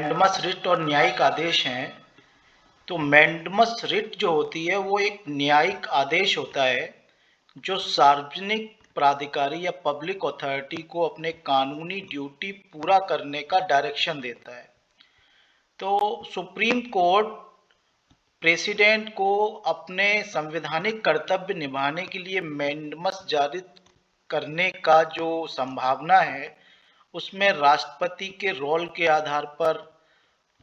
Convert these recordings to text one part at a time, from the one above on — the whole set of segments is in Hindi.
मैंडमस रिट और न्यायिक आदेश हैं। तो मैंडमस रिट जो होती है वो एक न्यायिक आदेश होता है जो सार्वजनिक प्राधिकारी या पब्लिक अथॉरिटी को अपने कानूनी ड्यूटी पूरा करने का डायरेक्शन देता है। तो सुप्रीम कोर्ट प्रेसिडेंट को अपने संवैधानिक कर्तव्य निभाने के लिए मैंडमस जारी करने का जो संभावना है उसमें राष्ट्रपति के रोल के आधार पर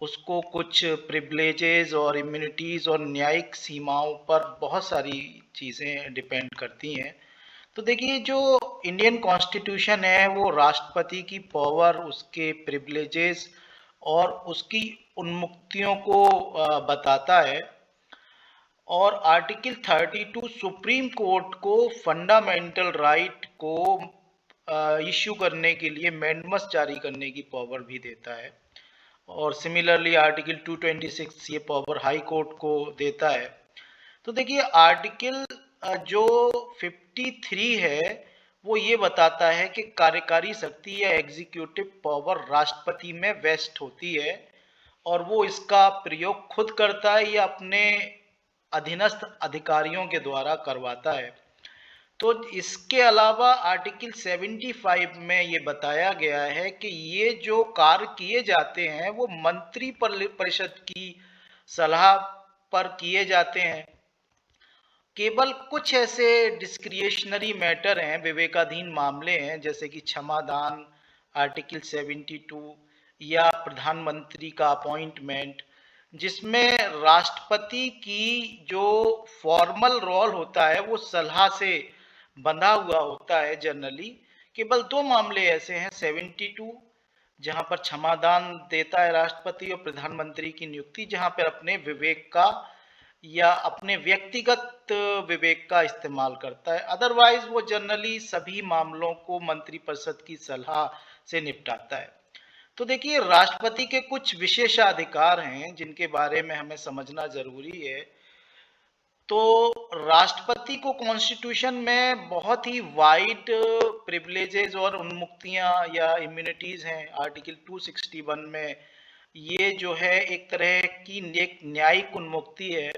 उसको कुछ प्रिविलेजेस और इम्यूनिटीज और न्यायिक सीमाओं पर बहुत सारी चीज़ें डिपेंड करती हैं। तो देखिए, जो इंडियन कॉन्स्टिट्यूशन है वो राष्ट्रपति की पावर, उसके प्रिविलेजेस और उसकी उन्मुक्तियों को बताता है। और आर्टिकल 32 सुप्रीम कोर्ट को फंडामेंटल राइट को इश्यू करने के लिए मैंडमस जारी करने की पावर भी देता है। और सिमिलरली आर्टिकल 226 ये पावर हाई कोर्ट को देता है। तो देखिए, आर्टिकल जो 53 है वो ये बताता है कि कार्यकारी शक्ति या एग्जीक्यूटिव पावर राष्ट्रपति में वेस्ट होती है और वो इसका प्रयोग खुद करता है या अपने अधीनस्थ अधिकारियों के द्वारा करवाता है। तो इसके अलावा आर्टिकल 75 में ये बताया गया है कि ये जो कार्य किए जाते हैं वो मंत्री परिषद की सलाह पर किए जाते हैं। केवल कुछ ऐसे डिस्क्रिशनरी मैटर हैं, विवेकाधीन मामले हैं, जैसे कि क्षमादान आर्टिकल 72 या प्रधानमंत्री का अपॉइंटमेंट, जिसमें राष्ट्रपति की जो फॉर्मल रोल होता है वो सलाह से बंधा हुआ होता है। जनरली केवल दो मामले ऐसे हैं, 72 जहां पर क्षमादान देता है राष्ट्रपति, और प्रधानमंत्री की नियुक्ति जहां पर अपने विवेक का या अपने व्यक्तिगत विवेक का इस्तेमाल करता है। अदरवाइज वो जनरली सभी मामलों को मंत्रिपरिषद की सलाह से निपटाता है। तो देखिए, राष्ट्रपति के कुछ विशेषाधिकार हैं जिनके बारे में हमें समझना जरूरी है। तो राष्ट्रपति को कॉन्स्टिट्यूशन में बहुत ही वाइड प्रिविलेजेस और उन्मुक्तियां या इम्यूनिटीज हैं। आर्टिकल 261 में ये जो है एक तरह की एक न्यायिक उन्मुक्ति है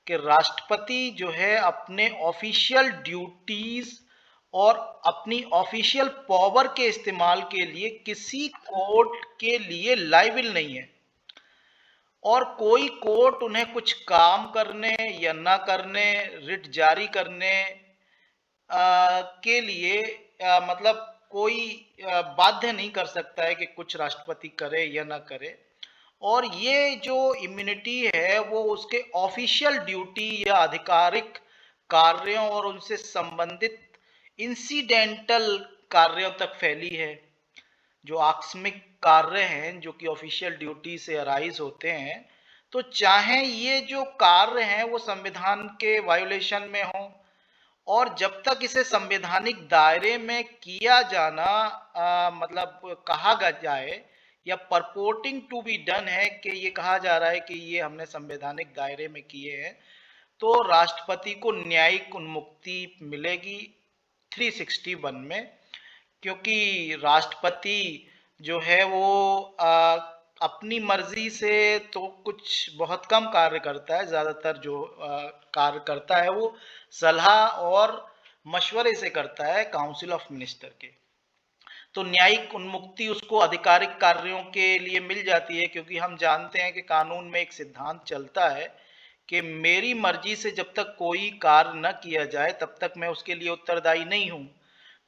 कि राष्ट्रपति जो है अपने ऑफिशियल ड्यूटीज और अपनी ऑफिशियल पावर के इस्तेमाल के लिए किसी कोर्ट के लिए लायबिल नहीं है और कोई कोर्ट उन्हें कुछ काम करने या ना करने, रिट जारी करने के लिए मतलब कोई बाध्य नहीं कर सकता है कि कुछ राष्ट्रपति करे या ना करे। और ये जो इम्यूनिटी है वो उसके ऑफिशियल ड्यूटी या आधिकारिक कार्यों और उनसे संबंधित इंसिडेंटल कार्यों तक फैली है। जो आकस्मिक कार्य हैं जो कि ऑफिशियल ड्यूटी से अराइज होते हैं, तो चाहे ये जो कार्य हैं वो संविधान के वायोलेशन में हो और जब तक इसे संवैधानिक दायरे में किया जाना मतलब कहा जाए या परपोर्टिंग टू बी डन है कि ये कहा जा रहा है कि ये हमने संवैधानिक दायरे में किए हैं, तो राष्ट्रपति को न्यायिक उन्मुक्ति मिलेगी 361 में। क्योंकि राष्ट्रपति जो है वो अपनी मर्जी से तो कुछ बहुत कम कार्य करता है, ज्यादातर जो कार्य करता है वो सलाह और मशवरे से करता है काउंसिल ऑफ मिनिस्टर के। तो न्यायिक उन्मुक्ति उसको आधिकारिक कार्यों के लिए मिल जाती है, क्योंकि हम जानते हैं कि कानून में एक सिद्धांत चलता है कि मेरी मर्जी से जब तक कोई कार्य न किया जाए तब तक मैं उसके लिए उत्तरदायी नहीं हूं।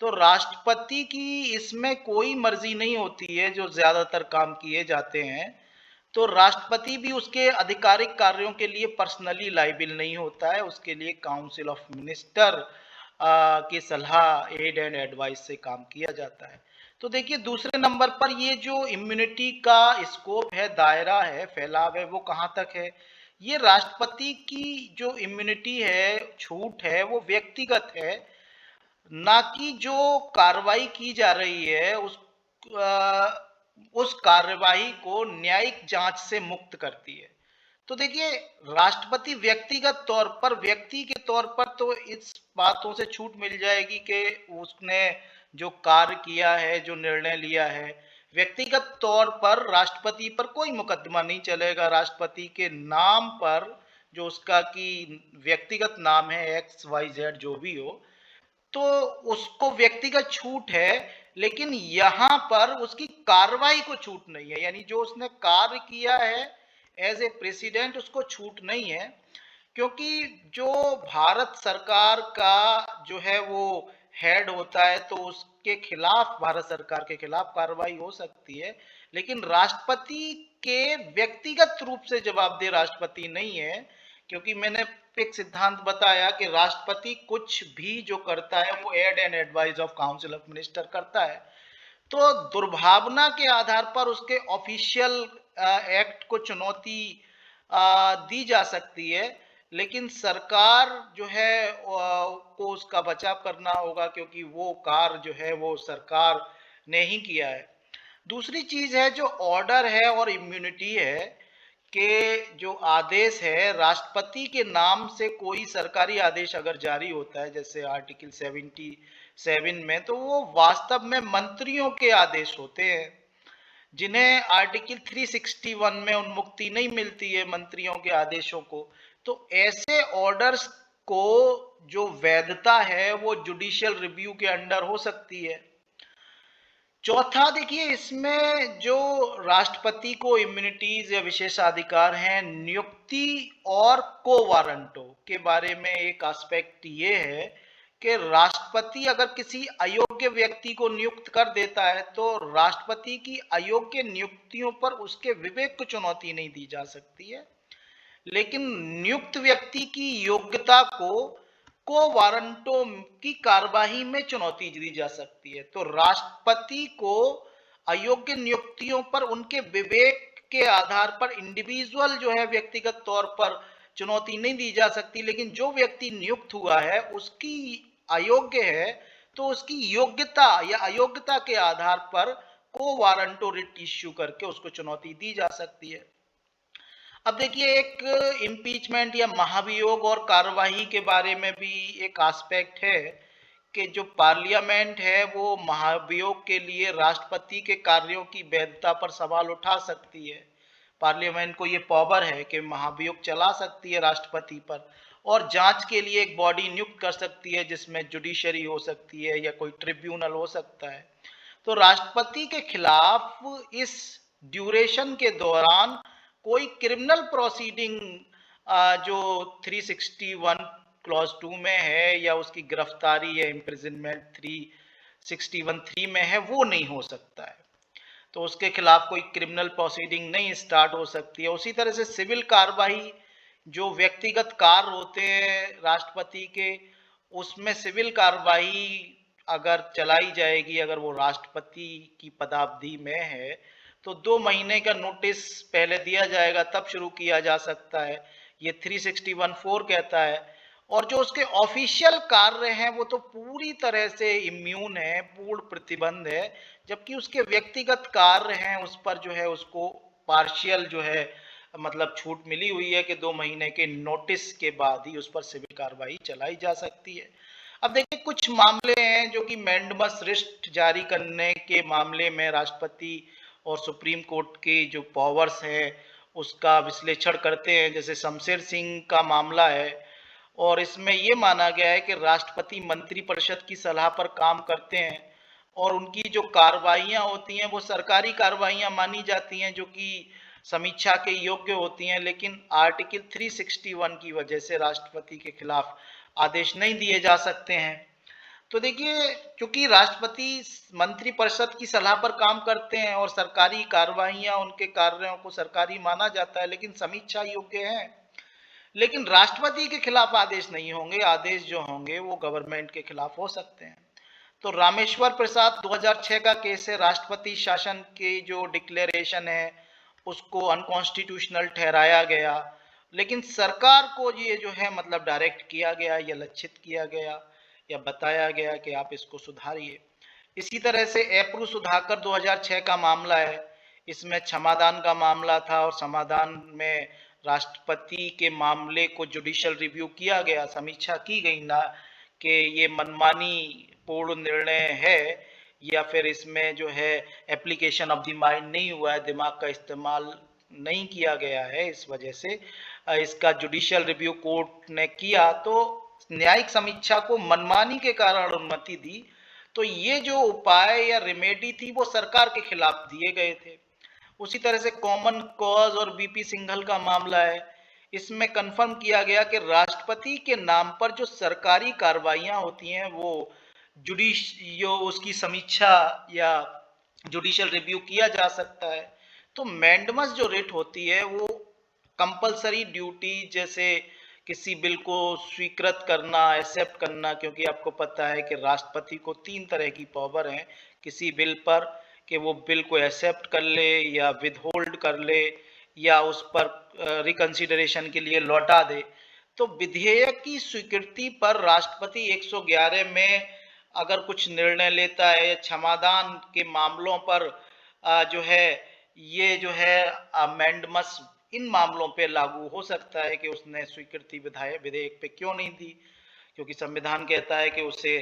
तो राष्ट्रपति की इसमें कोई मर्जी नहीं होती है जो ज्यादातर काम किए जाते हैं। तो राष्ट्रपति भी उसके आधिकारिक कार्यों के लिए पर्सनली लायबिल नहीं होता है, उसके लिए काउंसिल ऑफ मिनिस्टर की सलाह, एड एंड एडवाइस से काम किया जाता है। तो देखिए, दूसरे नंबर पर ये जो इम्यूनिटी का स्कोप है, दायरा है, फैलाव है, वो कहाँ तक है। ये राष्ट्रपति की जो इम्यूनिटी है, छूट है, वो व्यक्तिगत है, ना कि जो कार्रवाई की जा रही है उस कार्रवाई को न्यायिक जांच से मुक्त करती है। तो देखिए, राष्ट्रपति व्यक्तिगत तौर पर, व्यक्ति के तौर पर तो इस बातों से छूट मिल जाएगी कि उसने जो कार्य किया है, जो निर्णय लिया है, व्यक्तिगत तौर पर राष्ट्रपति पर कोई मुकदमा नहीं चलेगा। राष्ट्रपति के नाम पर, जो उसका कि व्यक्तिगत नाम है XYZ जो भी हो, तो उसको व्यक्तिगत छूट है, लेकिन यहां पर उसकी कार्रवाई को छूट नहीं है। यानी जो उसने कार्य किया है एज ए प्रेसिडेंट, उसको छूट नहीं है, क्योंकि जो भारत सरकार का जो है वो हेड होता है, तो उसके खिलाफ, भारत सरकार के खिलाफ कार्रवाई हो सकती है, लेकिन राष्ट्रपति के व्यक्तिगत रूप से जवाबदेह राष्ट्रपति नहीं है। क्योंकि मैंने एक सिद्धांत बताया कि राष्ट्रपति कुछ भी जो करता है वो aid and advice of council of minister करता है। तो दुर्भावना के आधार पर उसके ऑफिशियल एक्ट को चुनौती दी जा सकती है, लेकिन सरकार जो है को उसका बचाव करना होगा, क्योंकि वो कार्य जो है वो सरकार ने ही किया है। दूसरी चीज है जो ऑर्डर है और इम्यूनिटी है, कि जो आदेश है राष्ट्रपति के नाम से कोई सरकारी आदेश अगर जारी होता है, जैसे आर्टिकल 77 में, तो वो वास्तव में मंत्रियों के आदेश होते हैं, जिन्हें आर्टिकल 361 में उन्मुक्ति नहीं मिलती है मंत्रियों के आदेशों को। तो ऐसे ऑर्डर्स को जो वैधता है वो जुडिशियल रिव्यू के अंडर हो सकती है। चौथा, देखिए, इसमें जो राष्ट्रपति को इम्यूनिटीज या विशेषाधिकार हैं, नियुक्ति और को वारंटो के बारे में एक एस्पेक्ट ये है कि राष्ट्रपति अगर किसी अयोग्य व्यक्ति को नियुक्त कर देता है, तो राष्ट्रपति की अयोग्य नियुक्तियों पर उसके विवेक को चुनौती नहीं दी जा सकती है, लेकिन नियुक्त व्यक्ति की योग्यता को वारंटों की कार्यवाही में चुनौती दी जा सकती है। तो राष्ट्रपति को अयोग्य नियुक्तियों पर उनके विवेक के आधार पर इंडिविजुअल जो है व्यक्तिगत तौर पर चुनौती नहीं दी जा सकती, लेकिन जो व्यक्ति नियुक्त हुआ है उसकी अयोग्य है, तो उसकी योग्यता या अयोग्यता के आधार पर को वारंटो रिट इश्यू करके उसको चुनौती दी जा सकती है। अब देखिए, एक इम्पीचमेंट या महाभियोग और कार्यवाही के बारे में भी एक एस्पेक्ट है, कि जो पार्लियामेंट है वो महाभियोग के लिए राष्ट्रपति के कार्यों की वैधता पर सवाल उठा सकती है। पार्लियामेंट को ये पावर है कि महाभियोग चला सकती है राष्ट्रपति पर, और जांच के लिए एक बॉडी नियुक्त कर सकती है, जिसमें जुडिशरी हो सकती है या कोई ट्रिब्यूनल हो सकता है। तो राष्ट्रपति के खिलाफ इस ड्यूरेशन के दौरान कोई क्रिमिनल प्रोसीडिंग जो 361 क्लॉज 2 में है, या उसकी गिरफ्तारी या इम्प्रिजनमेंट 361(3) में है, वो नहीं हो सकता है। तो उसके खिलाफ कोई क्रिमिनल प्रोसीडिंग नहीं स्टार्ट हो सकती है। उसी तरह से सिविल कार्रवाई, जो व्यक्तिगत कार्य होते हैं राष्ट्रपति के, उसमें सिविल कार्रवाई अगर चलाई जाएगी, अगर वो राष्ट्रपति की पदावधि में है, तो 2 महीने का नोटिस पहले दिया जाएगा, तब शुरू किया जा सकता है, ये 361(4) कहता है। और जो उसके ऑफिशियल कार्य हैं वो तो पूरी तरह से इम्यून है, पूर्ण प्रतिबंध है, जबकि उसके व्यक्तिगत कार्य हैं उस पर जो है उसको पार्शियल जो है मतलब छूट मिली हुई है, कि 2 महीने के नोटिस के बाद ही उस पर सिविल कार्रवाई चलाई जा सकती है। अब देखिए, कुछ मामले हैं जो कि मैंडमस रिट जारी करने के मामले में राष्ट्रपति और सुप्रीम कोर्ट की जो पावर्स हैं उसका विश्लेषण करते हैं। जैसे शमशेर सिंह का मामला है, और इसमें ये माना गया है कि राष्ट्रपति मंत्रिपरिषद की सलाह पर काम करते हैं, और उनकी जो कार्रवाइयाँ होती हैं वो सरकारी कार्रवाइयाँ मानी जाती हैं, जो कि समीक्षा के योग्य होती हैं, लेकिन आर्टिकल 361 की वजह से राष्ट्रपति के खिलाफ आदेश नहीं दिए जा सकते हैं। तो देखिए, क्योंकि राष्ट्रपति मंत्रिपरिषद की सलाह पर काम करते हैं और सरकारी कार्रवाइयाँ, उनके कार्यों को सरकारी माना जाता है, लेकिन समीक्षा योग्य है, लेकिन राष्ट्रपति के खिलाफ आदेश नहीं होंगे। आदेश जो होंगे वो गवर्नमेंट के खिलाफ हो सकते हैं। तो रामेश्वर प्रसाद 2006 का केस है, राष्ट्रपति शासन के जो डिक्लेरेशन है उसको अनकॉन्स्टिट्यूशनल ठहराया गया, लेकिन सरकार को ये जो है मतलब डायरेक्ट किया गया या लक्षित किया गया या बताया गया कि आप इसको सुधारिए। इसी तरह से एप्रू सुधाकर 2006 का मामला है, इसमें क्षमादान का मामला था, और समाधान में राष्ट्रपति के मामले को जुडिशियल रिव्यू किया गया, समीक्षा की गई, ना कि ये मनमानी पूर्ण निर्णय है या फिर इसमें जो है एप्लीकेशन ऑफ द माइंड नहीं हुआ है, दिमाग का इस्तेमाल नहीं किया गया है, इस वजह से इसका जुडिशियल रिव्यू कोर्ट ने किया तो न्यायिक समीक्षा को मनमानी के कारण अनुमति दी। तो ये जो उपाय या रेमेडी थी वो सरकार के खिलाफ दिए गए थे। उसी तरह से कॉमन कॉज और बीपी सिंघल का मामला है, इसमें कंफर्म किया गया कि राष्ट्रपति के नाम पर जो सरकारी कार्रवाइयां होती हैं वो उसकी समीक्षा या जुडिशियल रिव्यू किया जा सकता है। तो मैंडमस जो रिट होती है वो कंपलसरी ड्यूटी, जैसे किसी बिल को स्वीकृत करना, एक्सेप्ट करना, क्योंकि आपको पता है कि राष्ट्रपति को 3 तरह की पावर है किसी बिल पर, कि वो बिल को एक्सेप्ट कर ले या विदहोल्ड कर ले या उस पर रिकंसिडरेशन के लिए लौटा दे। तो विधेयक की स्वीकृति पर राष्ट्रपति 111 में अगर कुछ निर्णय लेता है, क्षमादान के मामलों पर जो है ये जो है अमेंडमस इन मामलों पे लागू हो सकता है कि उसने स्वीकृति विधेयक पे क्यों नहीं दी, क्योंकि संविधान कहता है कि उसे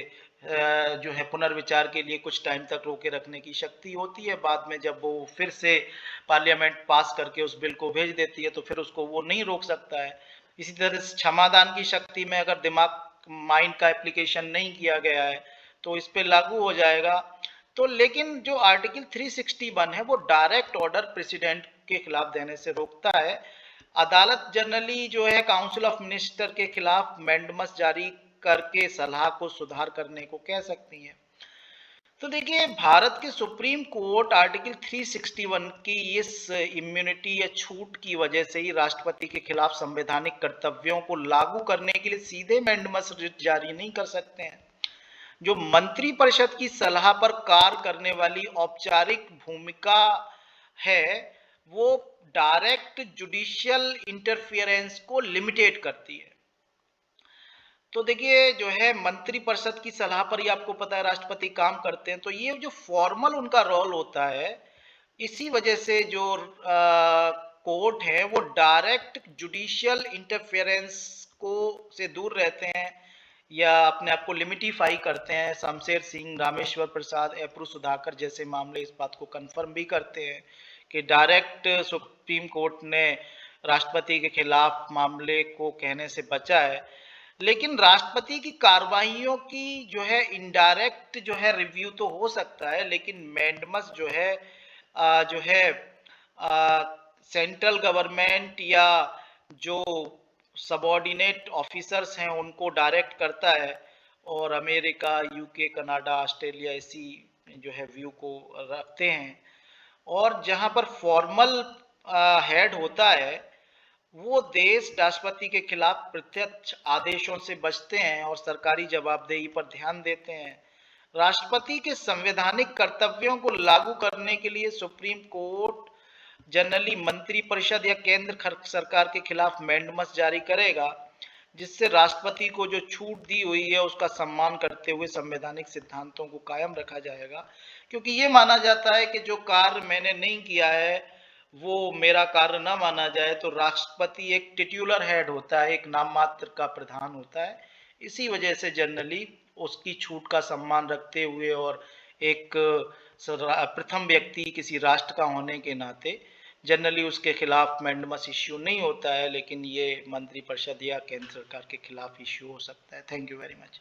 जो है पुनर्विचार के लिए कुछ टाइम तक रोके रखने की शक्ति होती है। बाद में जब वो फिर से पार्लियामेंट पास करके उस बिल को भेज देती है तो फिर उसको वो नहीं रोक सकता है। इसी तरह से क्षमादान की शक्ति में अगर दिमाग माइंड का एप्लीकेशन नहीं किया गया है तो इस पे लागू हो जाएगा। तो लेकिन जो आर्टिकल 361 है वो डायरेक्ट ऑर्डर प्रेसिडेंट के खिलाफ देने से रोकता है। अदालत जनरली जो है काउंसिल ऑफ मिनिस्टर के खिलाफ मैंडमस जारी करके सलाह को सुधार करने को कह सकती है। तो देखिए, भारत के सुप्रीम कोर्ट आर्टिकल 361 की इस इम्यूनिटी या छूट की वजह से ही राष्ट्रपति के खिलाफ संवैधानिक कर्तव्यों को लागू करने के लिए सीधे मैंडमस रिट जारी नहीं कर सकते हैं। जो मंत्रिपरिषद की सलाह पर कार्य करने वाली औपचारिक भूमिका है वो डायरेक्ट जुडिशियल इंटरफियरेंस को लिमिटेड करती है। तो देखिए, जो है मंत्रिपरिषद की सलाह पर ही आपको पता है राष्ट्रपति काम करते हैं, तो ये जो फॉर्मल उनका रोल होता है, इसी वजह से जो कोर्ट है वो डायरेक्ट जुडिशियल इंटरफेरेंस को से दूर रहते हैं या अपने आप को लिमिटिफाई करते हैं। शमशेर सिंह, रामेश्वर प्रसाद, एप्रू सुधाकर जैसे मामले इस बात को कंफर्म भी करते हैं कि डायरेक्ट सुप्रीम कोर्ट ने राष्ट्रपति के खिलाफ मामले को कहने से बचा है। लेकिन राष्ट्रपति की कार्रवाइयों की जो है इनडायरेक्ट जो है रिव्यू तो हो सकता है, लेकिन मैंडमस जो है सेंट्रल गवर्नमेंट या जो सबऑर्डिनेट ऑफिसर्स हैं उनको डायरेक्ट करता है, और अमेरिका, यूके, कनाडा, ऑस्ट्रेलिया इसी जो है व्यू को रखते हैं। और जहां पर फॉर्मल हेड होता है वो देश राष्ट्रपति के खिलाफ प्रत्यक्ष आदेशों से बचते हैं और सरकारी जवाबदेही पर ध्यान देते हैं। राष्ट्रपति के संवैधानिक कर्तव्यों को लागू करने के लिए सुप्रीम कोर्ट जनरली मंत्रिपरिषद या केंद्र सरकार के खिलाफ मैंडमस जारी करेगा, जिससे राष्ट्रपति को जो छूट दी हुई है उसका सम्मान करते हुए संवैधानिक सिद्धांतों को कायम रखा जाएगा। क्योंकि ये माना जाता है कि जो कार्य मैंने नहीं किया है वो मेरा कार्य ना माना जाए, तो राष्ट्रपति एक टिट्यूलर हेड होता है, एक नाम मात्र का प्रधान होता है। इसी वजह से जनरली उसकी छूट का सम्मान रखते हुए और एक प्रथम व्यक्ति किसी राष्ट्र का होने के नाते जनरली उसके खिलाफ मैंडमस इश्यू नहीं होता है, लेकिन ये मंत्रिपरिषद या केंद्र सरकार के खिलाफ इश्यू हो सकता है। Thank you very much.